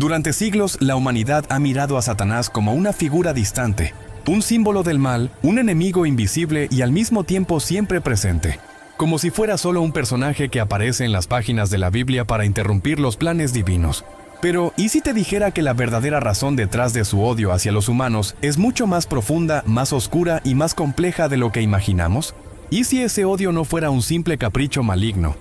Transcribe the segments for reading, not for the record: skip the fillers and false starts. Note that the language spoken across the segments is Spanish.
Durante siglos, la humanidad ha mirado a Satanás como una figura distante, un símbolo del mal, un enemigo invisible y al mismo tiempo siempre presente, como si fuera solo un personaje que aparece en las páginas de la Biblia para interrumpir los planes divinos. Pero, ¿y si te dijera que la verdadera razón detrás de su odio hacia los humanos es mucho más profunda, más oscura y más compleja de lo que imaginamos? ¿Y si ese odio no fuera un simple capricho maligno,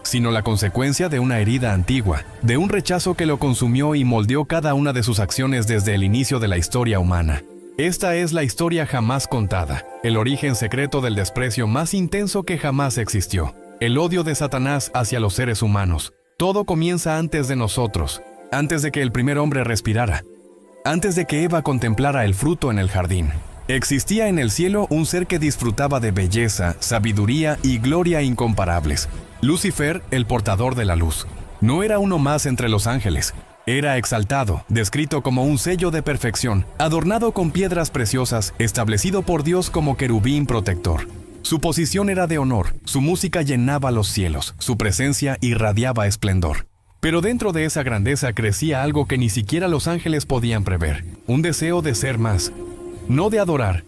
sino la consecuencia de una herida antigua, de un rechazo que lo consumió y moldeó cada una de sus acciones desde el inicio de la historia humana? Esta es la historia jamás contada, el origen secreto del desprecio más intenso que jamás existió, el odio de Satanás hacia los seres humanos. Todo comienza antes de nosotros, antes de que el primer hombre respirara, antes de que Eva contemplara el fruto en el jardín. Existía en el cielo un ser que disfrutaba de belleza, sabiduría y gloria incomparables. Lucifer, el portador de la luz. No era uno más entre los ángeles. Era exaltado, descrito como un sello de perfección, adornado con piedras preciosas, establecido por Dios como querubín protector. Su posición era de honor, su música llenaba los cielos, su presencia irradiaba esplendor. Pero dentro de esa grandeza crecía algo que ni siquiera los ángeles podían prever, un deseo de ser más. No de adorar,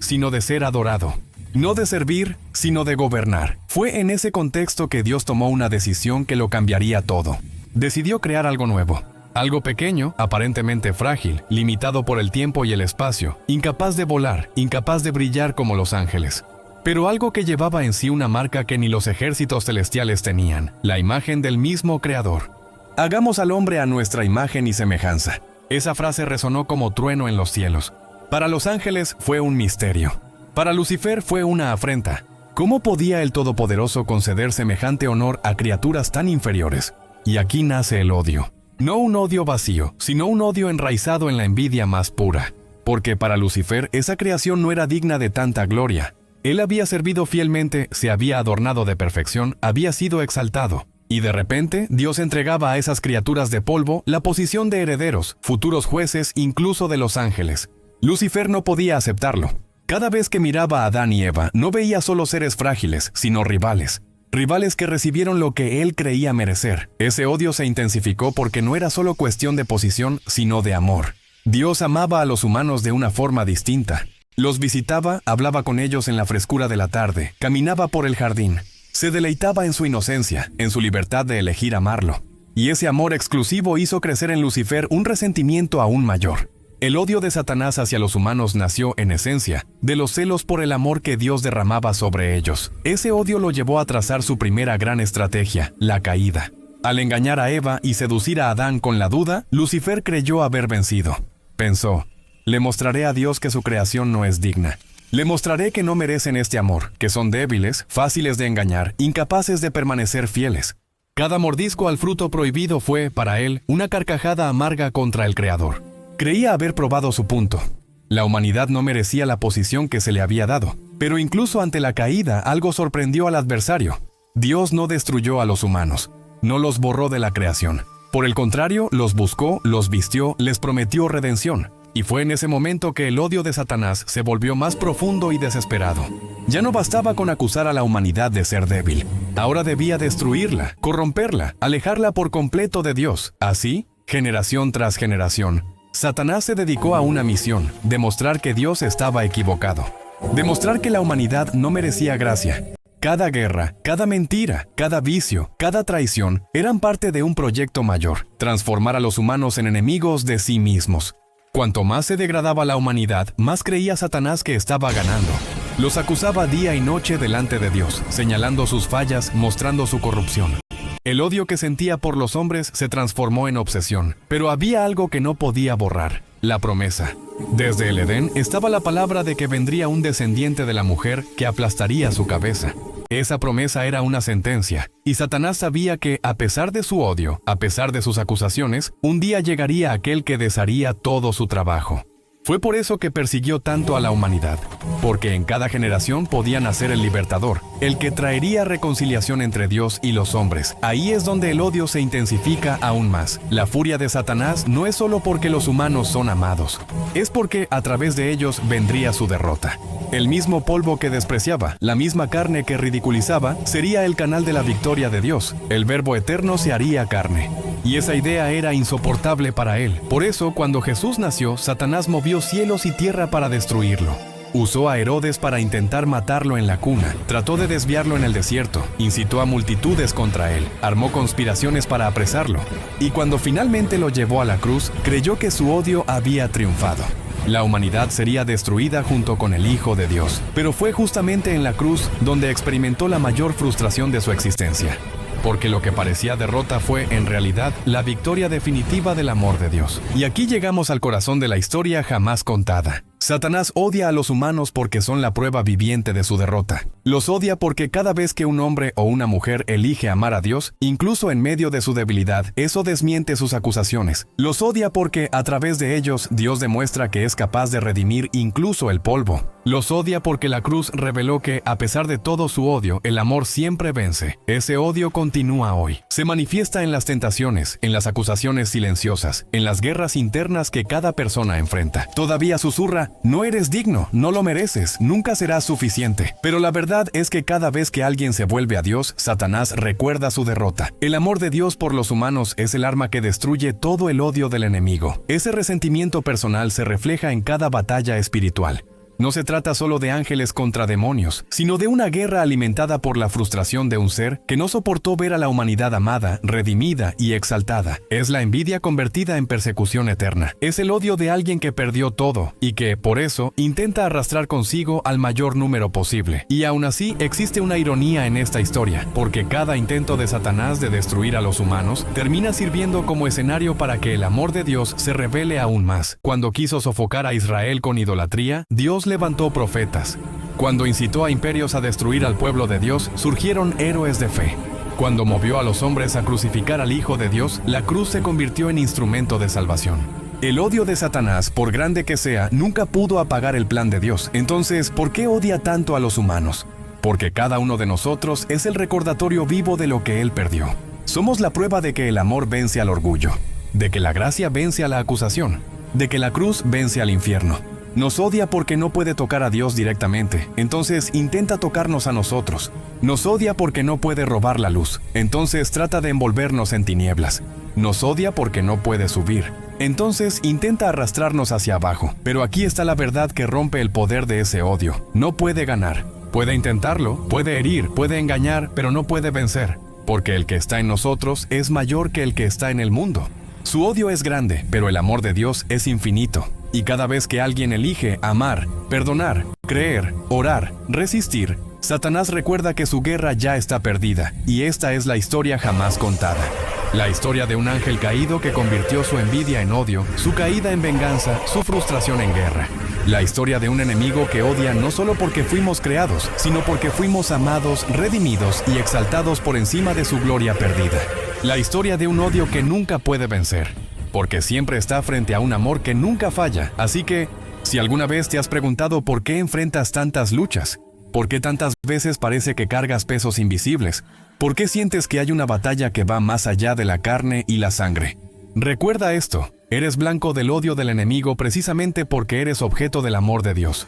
sino de ser adorado. No de servir, sino de gobernar. Fue en ese contexto que Dios tomó una decisión que lo cambiaría todo. Decidió crear algo nuevo. Algo pequeño, aparentemente frágil, limitado por el tiempo y el espacio, incapaz de volar, incapaz de brillar como los ángeles. Pero algo que llevaba en sí una marca que ni los ejércitos celestiales tenían, la imagen del mismo Creador. Hagamos al hombre a nuestra imagen y semejanza. Esa frase resonó como trueno en los cielos. Para los ángeles fue un misterio. Para Lucifer fue una afrenta. ¿Cómo podía el Todopoderoso conceder semejante honor a criaturas tan inferiores? Y aquí nace el odio. No un odio vacío, sino un odio enraizado en la envidia más pura. Porque para Lucifer esa creación no era digna de tanta gloria. Él había servido fielmente, se había adornado de perfección, había sido exaltado. Y de repente, Dios entregaba a esas criaturas de polvo la posición de herederos, futuros jueces incluso de los ángeles. Lucifer no podía aceptarlo. Cada vez que miraba a Adán y Eva, no veía solo seres frágiles, sino rivales. Rivales que recibieron lo que él creía merecer. Ese odio se intensificó porque no era solo cuestión de posición, sino de amor. Dios amaba a los humanos de una forma distinta. Los visitaba, hablaba con ellos en la frescura de la tarde, caminaba por el jardín. Se deleitaba en su inocencia, en su libertad de elegir amarlo. Y ese amor exclusivo hizo crecer en Lucifer un resentimiento aún mayor. El odio de Satanás hacia los humanos nació, en esencia, de los celos por el amor que Dios derramaba sobre ellos. Ese odio lo llevó a trazar su primera gran estrategia, la caída. Al engañar a Eva y seducir a Adán con la duda, Lucifer creyó haber vencido. Pensó, le mostraré a Dios que su creación no es digna. Le mostraré que no merecen este amor, que son débiles, fáciles de engañar, incapaces de permanecer fieles. Cada mordisco al fruto prohibido fue, para él, una carcajada amarga contra el Creador. Creía haber probado su punto. La humanidad no merecía la posición que se le había dado. Pero incluso ante la caída, algo sorprendió al adversario. Dios no destruyó a los humanos. No los borró de la creación. Por el contrario, los buscó, los vistió, les prometió redención. Y fue en ese momento que el odio de Satanás se volvió más profundo y desesperado. Ya no bastaba con acusar a la humanidad de ser débil. Ahora debía destruirla, corromperla, alejarla por completo de Dios. Así, generación tras generación, Satanás se dedicó a una misión: demostrar que Dios estaba equivocado. Demostrar que la humanidad no merecía gracia. Cada guerra, cada mentira, cada vicio, cada traición eran parte de un proyecto mayor: transformar a los humanos en enemigos de sí mismos. Cuanto más se degradaba la humanidad, más creía Satanás que estaba ganando. Los acusaba día y noche delante de Dios, señalando sus fallas, mostrando su corrupción. El odio que sentía por los hombres se transformó en obsesión, pero había algo que no podía borrar: la promesa. Desde el Edén estaba la palabra de que vendría un descendiente de la mujer que aplastaría su cabeza. Esa promesa era una sentencia, y Satanás sabía que, a pesar de su odio, a pesar de sus acusaciones, un día llegaría aquel que desharía todo su trabajo. Fue por eso que persiguió tanto a la humanidad, porque en cada generación podía nacer el libertador, el que traería reconciliación entre Dios y los hombres. Ahí es donde el odio se intensifica aún más. La furia de Satanás no es solo porque los humanos son amados, es porque a través de ellos vendría su derrota. El mismo polvo que despreciaba, la misma carne que ridiculizaba, sería el canal de la victoria de Dios. El Verbo eterno se haría carne. y esa idea era insoportable para él. Por eso, cuando Jesús nació, Satanás movió cielos y tierra para destruirlo. Usó a Herodes para intentar matarlo en la cuna, trató de desviarlo en el desierto, incitó a multitudes contra él, armó conspiraciones para apresarlo, y cuando finalmente lo llevó a la cruz, creyó que su odio había triunfado. La humanidad sería destruida junto con el Hijo de Dios, pero fue justamente en la cruz donde experimentó la mayor frustración de su existencia. Porque lo que parecía derrota fue, en realidad, la victoria definitiva del amor de Dios. Y aquí llegamos al corazón de la historia jamás contada. Satanás odia a los humanos porque son la prueba viviente de su derrota. Los odia porque cada vez que un hombre o una mujer elige amar a Dios, incluso en medio de su debilidad, eso desmiente sus acusaciones. Los odia porque, a través de ellos, Dios demuestra que es capaz de redimir incluso el polvo. Los odia porque la cruz reveló que, a pesar de todo su odio, el amor siempre vence. Ese odio continúa hoy. Se manifiesta en las tentaciones, en las acusaciones silenciosas, en las guerras internas que cada persona enfrenta. Todavía susurra: no eres digno, no lo mereces, nunca serás suficiente. Pero la verdad es que cada vez que alguien se vuelve a Dios, Satanás recuerda su derrota. El amor de Dios por los humanos es el arma que destruye todo el odio del enemigo. Ese resentimiento personal se refleja en cada batalla espiritual. No se trata solo de ángeles contra demonios, sino de una guerra alimentada por la frustración de un ser que no soportó ver a la humanidad amada, redimida y exaltada. Es la envidia convertida en persecución eterna. Es el odio de alguien que perdió todo y que, por eso, intenta arrastrar consigo al mayor número posible. Y aún así, existe una ironía en esta historia, porque cada intento de Satanás de destruir a los humanos termina sirviendo como escenario para que el amor de Dios se revele aún más. Cuando quiso sofocar a Israel con idolatría, Dios levantó profetas. Cuando incitó a imperios a destruir al pueblo de Dios, surgieron héroes de fe. Cuando movió a los hombres a crucificar al Hijo de Dios, la cruz se convirtió en instrumento de salvación. El odio de Satanás, por grande que sea, nunca pudo apagar el plan de Dios. Entonces, ¿por qué odia tanto a los humanos? Porque cada uno de nosotros es el recordatorio vivo de lo que Él perdió. Somos la prueba de que el amor vence al orgullo, de que la gracia vence a la acusación, de que la cruz vence al infierno. Nos odia porque no puede tocar a Dios directamente, entonces intenta tocarnos a nosotros. Nos odia porque no puede robar la luz, entonces trata de envolvernos en tinieblas. Nos odia porque no puede subir, entonces intenta arrastrarnos hacia abajo. Pero aquí está la verdad que rompe el poder de ese odio. No puede ganar. Puede intentarlo, puede herir, puede engañar, pero no puede vencer, porque el que está en nosotros es mayor que el que está en el mundo. Su odio es grande, pero el amor de Dios es infinito. Y cada vez que alguien elige amar, perdonar, creer, orar, resistir, Satanás recuerda que su guerra ya está perdida, y esta es la historia jamás contada. La historia de un ángel caído que convirtió su envidia en odio, su caída en venganza, su frustración en guerra. La historia de un enemigo que odia no solo porque fuimos creados, sino porque fuimos amados, redimidos y exaltados por encima de su gloria perdida. La historia de un odio que nunca puede vencer, porque siempre está frente a un amor que nunca falla. Así que, si alguna vez te has preguntado por qué enfrentas tantas luchas, por qué tantas veces parece que cargas pesos invisibles, por qué sientes que hay una batalla que va más allá de la carne y la sangre, recuerda esto: eres blanco del odio del enemigo precisamente porque eres objeto del amor de Dios.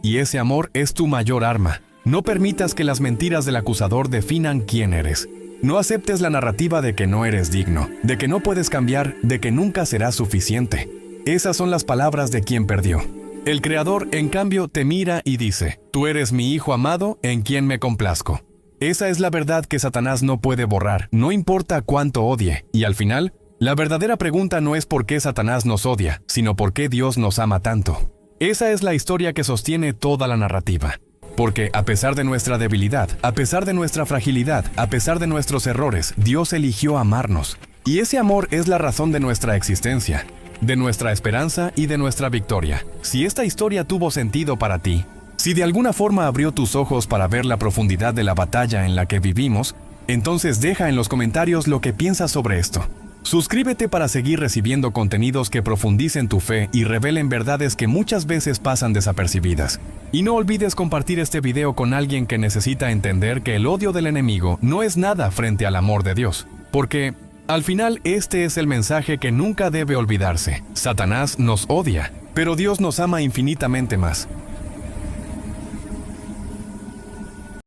Y ese amor es tu mayor arma. No permitas que las mentiras del acusador definan quién eres. No aceptes la narrativa de que no eres digno, de que no puedes cambiar, de que nunca serás suficiente. Esas son las palabras de quien perdió. El Creador, en cambio, te mira y dice: tú eres mi Hijo amado, en quien me complazco. Esa es la verdad que Satanás no puede borrar, no importa cuánto odie. Y al final, la verdadera pregunta no es por qué Satanás nos odia, sino por qué Dios nos ama tanto. Esa es la historia que sostiene toda la narrativa. Porque a pesar de nuestra debilidad, a pesar de nuestra fragilidad, a pesar de nuestros errores, Dios eligió amarnos. Y ese amor es la razón de nuestra existencia, de nuestra esperanza y de nuestra victoria. Si esta historia tuvo sentido para ti, si de alguna forma abrió tus ojos para ver la profundidad de la batalla en la que vivimos, entonces deja en los comentarios lo que piensas sobre esto. Suscríbete para seguir recibiendo contenidos que profundicen tu fe y revelen verdades que muchas veces pasan desapercibidas. Y no olvides compartir este video con alguien que necesita entender que el odio del enemigo no es nada frente al amor de Dios. Porque, al final, este es el mensaje que nunca debe olvidarse. Satanás nos odia, pero Dios nos ama infinitamente más.